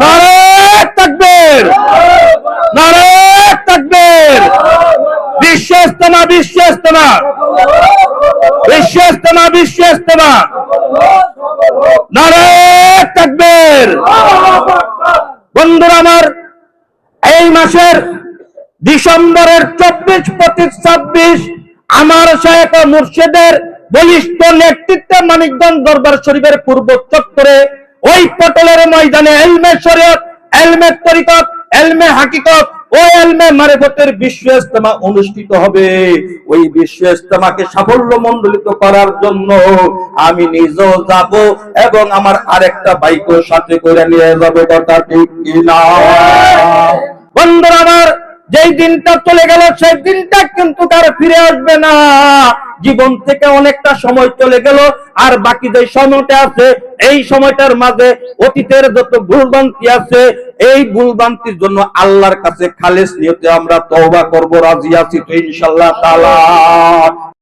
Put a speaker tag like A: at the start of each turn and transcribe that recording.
A: নারে তাকবীর, নারে তাকবীর। বিশ্ব ইজতেমা, বিশ্ব ইজতেমা, বিশ্ব ইজতেমা, বিশ্ব ইজতেমা। নারে তাকবীর। বন্ধুরা আমার, এই মাসের ডিসেম্বরের 24, 25, 26 আমার শায়েখ ও মুর্শিদের বলিষ্ঠ নেতৃত্বে মানিকগঞ্জ দরবার শরীফের পূর্ব চত্বরে ওই পটলের ময়দানে এলমে শরীয়ত, এলমে তরিকত, এলমে হাকিকত ও এলমে মারিফতের বিশ্ব ইজতেমা অনুষ্ঠিত হবে। ওই বিশ্ব ইজতেমাকে সাফল্যমণ্ডিত করার জন্য আমি নিজেও যাব এবং আমার আরেকটা বাইকও সাথে করে নিয়ে যাব। কথা ঠিক কিনা? বন্ধুরা আমার, যেই দিনটা চলে গেল সেই দিনটা কিন্তু আর ফিরে আসবে না। জীবন থেকে অনেকটা সময় চলে গেল, আর বাকি যে সময়টা আছে এই সময়টার মাঝে অতীতের যত ভুলভ্রান্তি আছে এই ভুলভ্রান্তির জন্য আল্লাহর কাছে খালেস নিয়তে আমরা তওবা করব। রাজি আছি তো ইনশাআল্লাহ তাআলা?